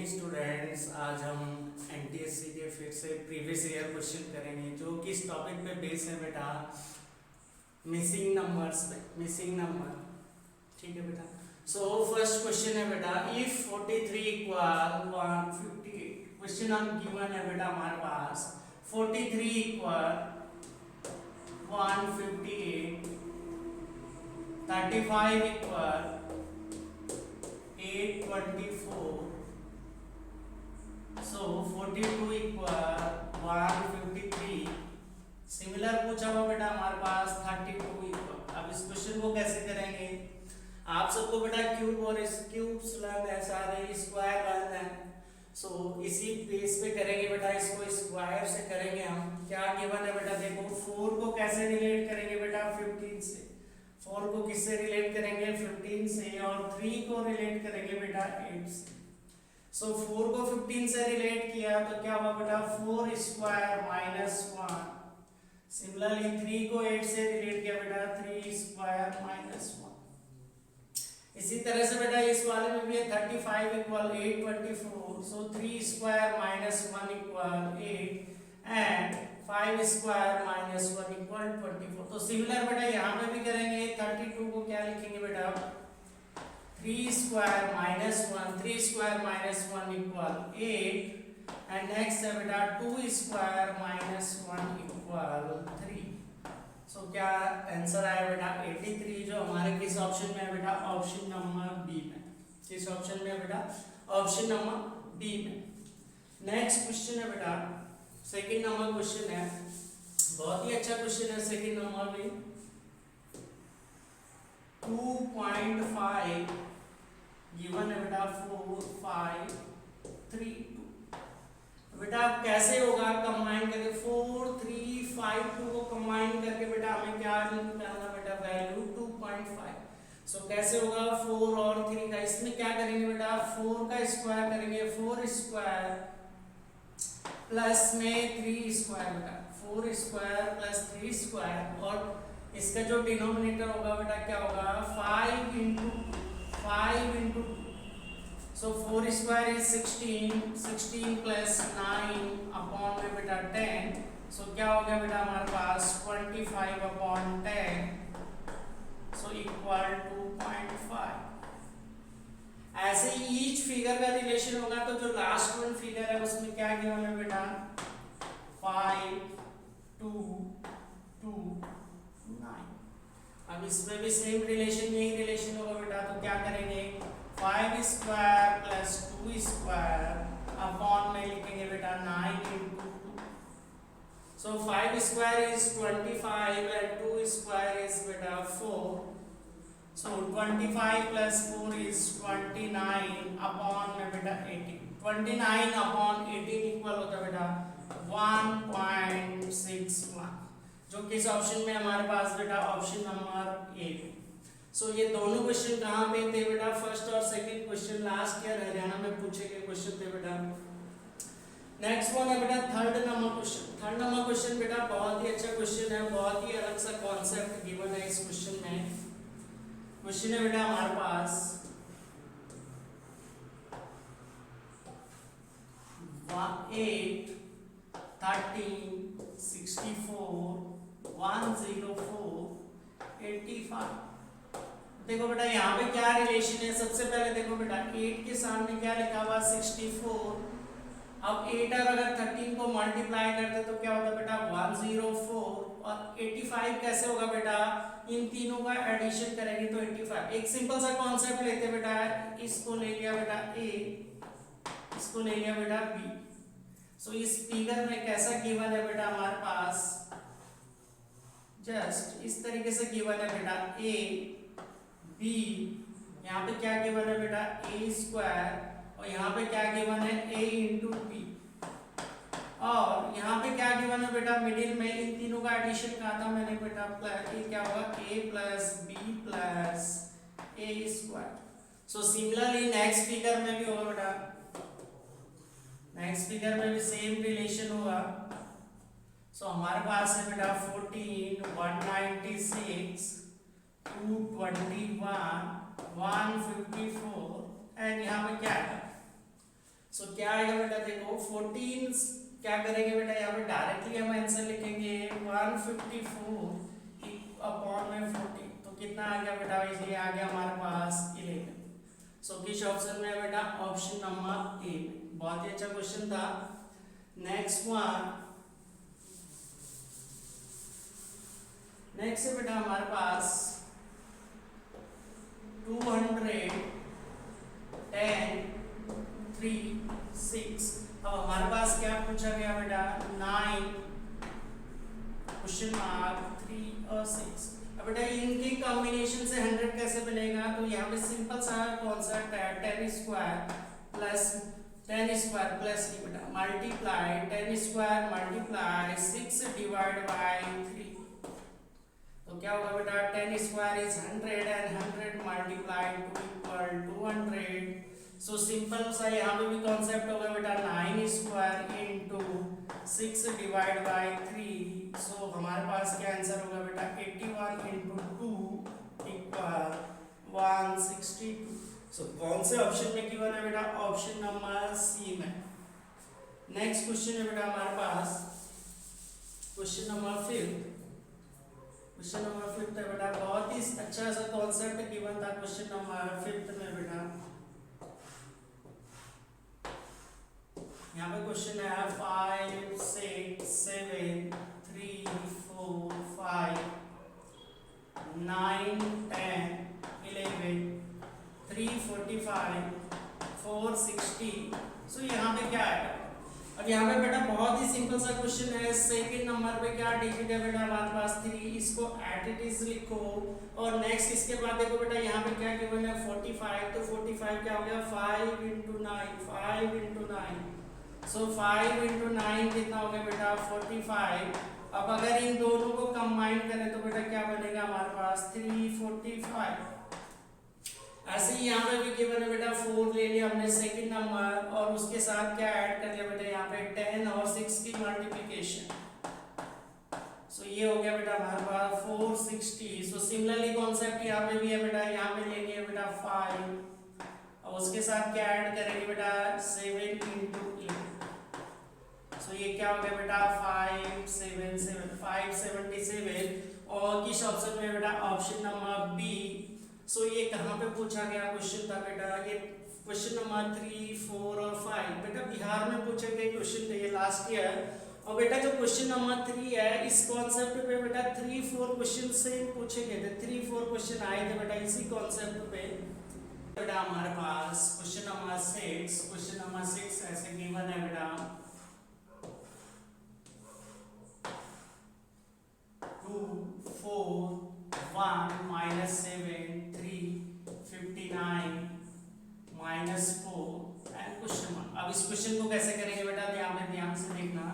Morning students. आज हम NTSC के फिर से प्रीवियस ईयर क्वेश्चन करेंगे जो कि इस टॉपिक पे बेस है बेटा, मिसिंग नंबर्स पे, मिसिंग नंबर। ठीक है बेटा। सो फर्स्ट क्वेश्चन है बेटा, इफ 43 इक्वल 158। क्वेश्चन हम गिवन है बेटा हमारे पास 43 equal 158, 35 equal 824, so 42 equal 153। Similar पूछा हुआ बेटा हमारे पास 32 इक्वल। अब इस क्वेश्चन को कैसे करेंगे? आप सबको बेटा क्यूब और इस क्यूब्स लर्न है, सारे स्क्वायर लर्न है। सो इसी बेस पे करेंगे बेटा, इसको स्क्वायर से करेंगे हम। क्या गिवन है बेटा, देखो 4 को कैसे रिलेट करेंगे बेटा 15 से। 4 को किससे रिलेट करेंगे 15 से, और 3 को रिलेट करेंगे बेटा 8 से। सो 4 को 15 से रिलेट किया तो क्या हुआ बेटा 4 स्क्वायर माइनस 1। सिमिलरली 3 को 8 से रिलेट किया बेटा 3 स्क्वायर माइनस 1। इसी तरह से बेटा इस वाले में भी है 35 equal 824, so 3 square minus 1 equal 8 and 5 square minus 1 equal 24। तो सिमिलर बेटा यहाँ पे भी करेंगे। 32 को क्या लिखेंगे बेटा 3 square minus 1, 3 square minus 1 equal 8 and next है बेटा 2 स्क्वायर माइनस 1 इक्वल 3। सो क्या आंसर आया बेटा 83, जो हमारे किस ऑप्शन में है बेटा, ऑप्शन नंबर बी में। किस ऑप्शन में है बेटा, ऑप्शन नंबर बी में। नेक्स्ट क्वेश्चन है बेटा, सेकंड नंबर क्वेश्चन है, बहुत ही अच्छा क्वेश्चन है सेकंड नंबर में। 2.5 गिवन है बेटा 4 5 3 2। बेटा अब कैसे होगा कंबाइन करके 4 3 5 2 को कंबाइन करके बेटा हमें क्या निकालना बेटा, वैल्यू 2.5। सो कैसे होगा 4 और 3 का, इसमें क्या करेंगे बेटा 4 का स्क्वायर करेंगे, 4 स्क्वायर प्लस में 3 स्क्वायर बेटा, 4 स्क्वायर प्लस 3 स्क्वायर, और इसका जो डिनोमिनेटर होगा बेटा क्या होगा 5 into 2। So 4 square is 16, 16 plus 9 upon में बेटा 10। सो क्या हो गया बेटा हमारे पास 25 अपॉन 10, सो इक्वल 2.5। ऐसे ही ईच फिगर का रिलेशन होगा तो जो लास्ट वन फिगर है उसमें क्या गिवन है बेटा 5 2 2 9। अब इसमें भी सेम रिलेशन, यही रिलेशन होगा बेटा, तो क्या करेंगे 5 स्क्वायर प्लस 2 स्क्वायर अपॉन में लिखेंगे बेटा 9 into 2। So 5 square is 25 and 2 square is बेटा 4। सो 25 प्लस 4 इज 29 अपॉन में बेटा 18। 29 अपॉन 18 इक्वल होता है बेटा 1.61, जो किस ऑप्शन में हमारे पास बेटा, ऑप्शन नंबर ए। सो ये दोनों क्वेश्चन कहाँ पे थे बेटा, फर्स्ट और second question last year Haryana में पूछे गए क्वेश्चन थे बेटा। नेक्स्ट वन है बेटा third number question. Third number question बेटा बहुत ही अच्छा क्वेश्चन है, बहुत ही अलग सा कॉन्सेप्ट गिवन है इस क्वेश्चन में। क्वेश्चन है बेटा हमारे पास 8 13 64 104 85। देखो बेटा यहाँ पे क्या रिलेशन है, सबसे पहले देखो बेटा 8 के सामने क्या लिखा हुआ 64। अब 8 और अगर 13 को मल्टीप्लाई करते तो क्या होता बेटा 104, और 85 कैसे होगा बेटा, इन तीनों का एडिशन करेंगे तो 85। एक सिंपल सा कॉन्सेप्ट लेते बेटा, इसको ले लिया बेटा ए, इसको ले लिया बेटा बी। सो इस फिगर में कैसा गिवन है बेटा हमारे पास, जस्ट इस तरीके से गिवन है बेटा ए बी, यहाँ पे क्या गिवन है बेटा ए स्क्वायर, और यहाँ पे क्या गिवन है a इंटू बी, और यहाँ पे क्या गिवन है बेटा मिडिल में, इन तीनों का एडिशन कहा था मैंने बेटा, प्लस ये क्या होगा a plus B plus A square. So similarly next figure में भी होगा बेटा, नेक्स्ट फिगर में भी सेम रिलेशन होगा। सो हमारे पास है बेटा 14 196 221 154 एंड यहाँ पे क्या है, सो क्या आएगा बेटा, देखो 14 क्या करेंगे बेटा, यहाँ पे डायरेक्टली हम आंसर लिखेंगे 154 अपॉन में 40, तो कितना आ गया बेटा, ये आ गया हमारे पास 11। सो किस ऑप्शन में है बेटा, ऑप्शन नंबर ए। बहुत ही अच्छा क्वेश्चन था। नेक्स्ट है बेटा हमारे पास 210 3 6। अब हमारे पास क्या पूछा गया बेटा, 9 क्वेश्चन मार्क 3 और 6। अब बेटा इनके कॉम्बिनेशन से 100 कैसे बनेगा, तो यहाँ पे सिंपल सा कॉन्सेप्ट है, 10 स्क्वायर प्लस बेटा multiply 10 square multiply 6 divide by 3। तो क्या होगा बेटा, 10 square is 100 and 100 multiplied to equal 200। So simple सा यहाँ पे भी कॉन्सेप्ट होगा बेटा, 9 square into 6 divide by 3। So हमारे पास क्या आंसर होगा बेटा, 81 इनटू 2 इक्वल 162। सो कौन से ऑप्शन में गिवन है बेटा, ऑप्शन नंबर सी में। नेक्स्ट क्वेश्चन है बेटा हमारे पास क्वेश्चन नंबर 5 है बेटा, बहुत ही अच्छा सा कॉन्सेप्ट गिवन था क्वेश्चन नंबर 5 में बेटा। यहाँ पे क्वेश्चन है 5 6 7 3 4 5 9 10 11 345 460। सो यहाँ पे क्या आएगा, अब यहाँ पे बेटा बहुत ही सिंपल सा क्वेश्चन है। सेकंड नंबर पे क्या डिजिट है बेटा हमारे पास 3, इसको एट इट इज लिखो। और नेक्स्ट इसके बाद देखो बेटा यहाँ पे क्या गिवन है 45, तो 45 क्या हो गया 5 into 9। सो 5 into 9 कितना हो गया बेटा 45। अब अगर इन दोनों को कंबाइन करें तो बेटा क्या बनेगा हमारे पास 345। ऐसे ही यहाँ पे भी गिवन है बेटा 4 ले लिया हमने सेकंड नंबर, और उसके साथ क्या ऐड कर लिया बेटा यहाँ पे 10 और 6 की मल्टीप्लिकेशन। सो ये हो गया बेटा हमारे पास 460। सो सिमिलरली कॉन्सेप्ट यहाँ पे भी है बेटा, यहाँ पे लेंगे बेटा 5 और उसके साथ क्या ऐड करेंगे बेटा 7 into 8। सो ये क्या हो गया बेटा 577 और किस ऑप्शन में बेटा, ऑप्शन नंबर बी। सो ये कहाँ पे पूछा गया क्वेश्चन था बेटा, ये क्वेश्चन नंबर 3 4 और 5 बेटा बिहार में पूछे गए क्वेश्चन थे ये लास्ट ईयर। और बेटा जो क्वेश्चन नंबर 3 है इस कॉन्सेप्ट पे बेटा 3 4 क्वेश्चन से पूछे गए थे, 3 4 क्वेश्चन आए थे बेटा इसी कॉन्सेप्ट पे। बेटा हमारे पास क्वेश्चन नंबर 6 ऐसे गिवन है बेटा 2 4 1 -7 3 59 -4 एंड क्वेश्चन मार्क। अब इस क्वेश्चन को कैसे करेंगे बेटा, ध्यान से देखना।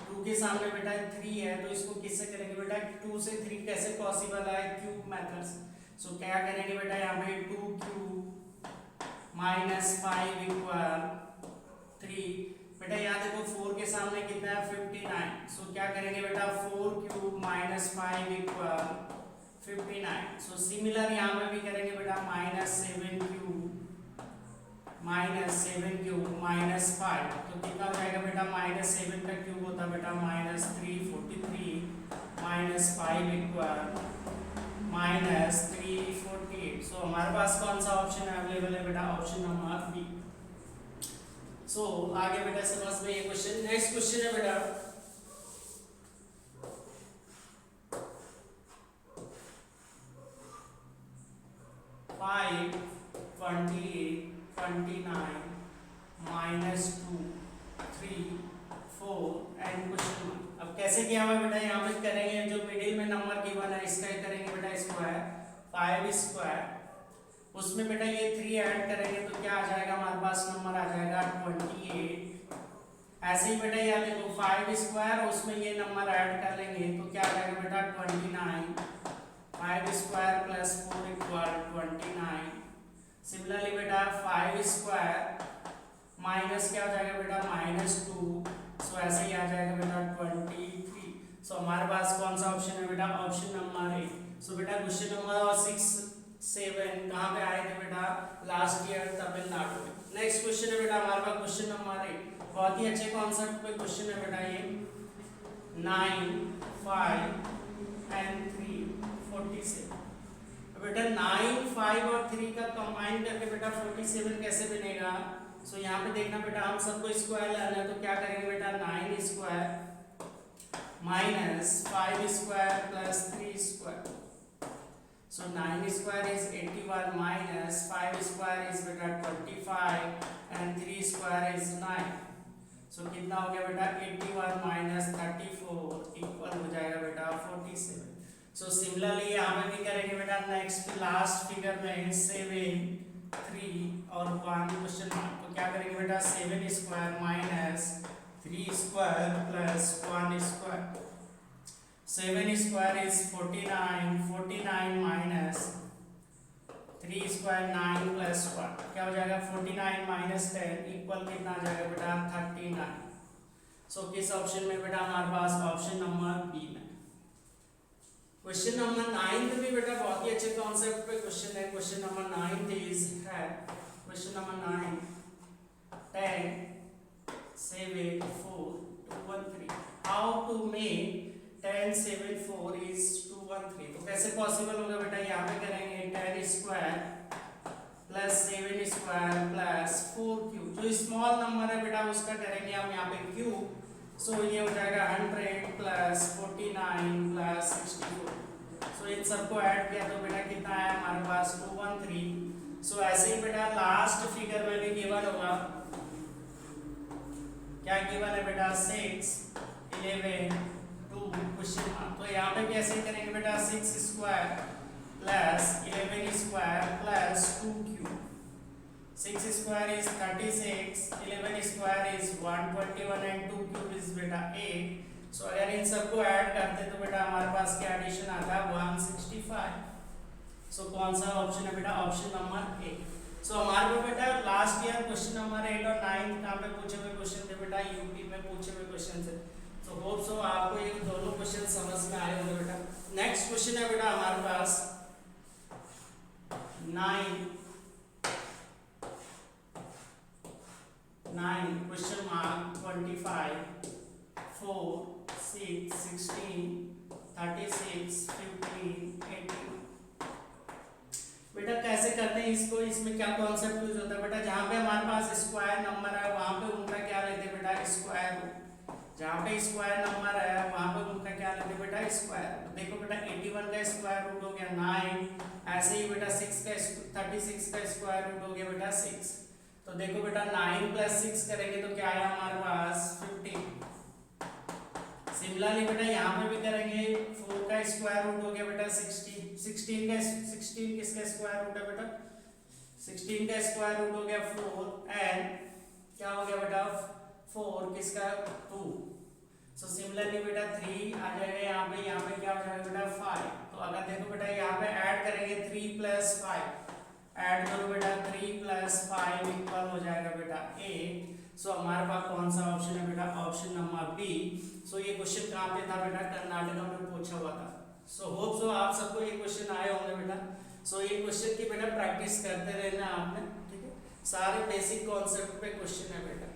2 के सामने बेटा 3 है, तो इसको किससे करेंगे बेटा, 2 से 3 कैसे पॉसिबल है, क्यूब मेथड से। सो क्या करेंगे बेटा, यहाँ पे 2 क्यूब -5 इक्वल 3। बेटा यहाँ देखो 4 के सामने कितना है 59। सो क्या करेंगे बेटा 4 क्यूब -5 इक्वल 59। सो सिमिलर यहाँ पे भी करेंगे बेटा -7 क्यूब -5। तो कितना हो जाएगा बेटा, -7 का क्यूब होता है बेटा -343 -5 इक्वल -348। सो हमारे पास कौन सा ऑप्शन अवेलेबल है बेटा, ऑप्शन नंबर बी। सो आगे बेटा समझ में ये क्वेश्चन। नेक्स्ट क्वेश्चन है बेटा 5 28 29 -2 3 4 एंड क्वेश्चन मार्क। अब कैसे किया हुआ बेटा, यहाँ पे करेंगे जो मिडिल में नंबर गिवन है इसका करेंगे बेटा स्क्वायर 5 स्क्वायर, उसमें बेटा ये 3 ऐड करेंगे तो क्या आ जाएगा हमारे पास नंबर आ जाएगा 28। ऐसे ही बेटा यहाँ देखो 5 स्क्वायर उसमें ये नंबर ऐड कर लेंगे तो क्या आ जाएगा बेटा 29। 5 स्क्वायर प्लस 4 इक्वल 29। सिमिलरली बेटा 5 स्क्वायर माइनस क्या हो जाएगा बेटा -2। सो ऐसे ही आ जाएगा बेटा 23। सो हमारे पास कौन सा ऑप्शन है बेटा, ऑप्शन नंबर ए। सो बेटा क्वेश्चन नंबर 6 7 कहाँ पे आए थे बेटा, लास्ट ईयर तमिलनाडु में। नेक्स्ट क्वेश्चन है बेटा हमारे पास क्वेश्चन नंबर 8, बहुत ही अच्छे कॉन्सेप्ट पे क्वेश्चन है बेटा ये। 9 5 and 3 47। बेटा 9 5 और 3 का कंबाइन करके बेटा 47 कैसे बनेगा? सो यहाँ पे देखना बेटा, हम सबको स्क्वायर लाना है तो क्या करेंगे बेटा, 9 square minus 5 square plus 3 square. So 9 square is 81 minus 5 square is बेटा 25 and 3 square is 9। So कितना हो गया बेटा 81 minus 34 इक्वल हो जाएगा बेटा 47। So similarly यहाँ पे भी करेंगे बेटा, नेक्स्ट लास्ट फिगर में 7 3 और 1 क्वेश्चन मार्क, तो क्या करेंगे बेटा 7 square minus 3 square plus 1 square. 7 square is 49, 49 minus 3 square 9 plus 1, क्या हो जाएगा 49 minus 10 इक्वल कितना आ जाएगा बेटा 39। सो किस ऑप्शन में बेटा, हमारे पास ऑप्शन नंबर बी में। क्वेश्चन नंबर 9 में भी बेटा बहुत ही अच्छे कॉन्सेप्ट पे क्वेश्चन है। क्वेश्चन नंबर 9 इज है question number 9 10 7 4 2 1 3। How to make 10 7 4 is 2 1 3। तो कैसे पॉसिबल होगा बेटा, यहाँ पे करेंगे 10 square plus 7 square plus 4 cube. जो स्मॉल नंबर है बेटा उसका करेंगे हम यहाँ पे क्यूब। सो ये हो जाएगा 100 प्लस 49 प्लस 64। सो इन सबको ऐड किया तो बेटा कितना है हमारे पास 213। सो ऐसे ही बेटा लास्ट फिगर में भी गिवन होगा, क्या गिवन है बेटा 6 11 क्वेश्चन मार्क। तो यहाँ पे भी ऐसे करेंगे बेटा 6 square plus 11 square plus 2 cube. 6 square is 36, 11 square is 121 and 2 cube is बेटा 8। सो अगर इन सबको ऐड करते तो बेटा हमारे पास क्या एडिशन आता है 165। सो कौन सा ऑप्शन है बेटा, ऑप्शन नंबर ए। सो हमारे को बेटा लास्ट ईयर क्वेश्चन नंबर 8 और 9 कहाँ पे पूछे हुए क्वेश्चन थे बेटा, यूपी में पूछे हुए क्वेश्चन थे। तो होप सो आपको ये दोनों क्वेश्चन समझ में आए होंगे बेटा। नेक्स्ट क्वेश्चन है बेटा हमारे पास 9 क्वेश्चन मार्क 25 4 6 16 36 15 18। बेटा कैसे करते हैं इसको, इसमें क्या कॉन्सेप्ट यूज होता है बेटा, जहाँ पे हमारे पास स्क्वायर नंबर है वहाँ पे उनका क्या लेते हैं बेटा स्क्वायर रूट। जहाँ पे स्क्वायर नंबर है वहाँ पे उनका क्या लेते हैं बेटा स्क्वायर। तो देखो बेटा 81 का स्क्वायर रूट हो गया 9, ऐसे ही बेटा 36 का स्क्वायर रूट हो गया बेटा 6। तो देखो बेटा 9 प्लस 6 करेंगे तो क्या आया हमारे पास 15। सिमिलरली बेटा यहाँ पे भी करेंगे 4 का स्क्वायर रूट हो गया बेटा 16 किसका स्क्वायर रूट है बेटा 16 का स्क्वायर रूट हो गया 4 एंड क्या हो गया बेटा 4 किसका 2। सो सिमिलरली बेटा 3 आ जाएगा यहाँ पे क्या हो जाएगा बेटा 5। तो अगर देखो बेटा यहाँ पे ऐड करेंगे 3 प्लस 5, ऐड करो बेटा 3 प्लस 5 इक्वल हो जाएगा बेटा 8। सो हमारे पास कौन सा ऑप्शन है बेटा, ऑप्शन नंबर बी। सो ये क्वेश्चन कहाँ पे था बेटा, कर्नाटका में पूछा हुआ था। सो होप सो आप सबको ये क्वेश्चन आए होंगे बेटा। सो ये क्वेश्चन की बेटा प्रैक्टिस करते रहना आपने, ठीक है। सारे बेसिक कॉन्सेप्ट पे क्वेश्चन है बेटा।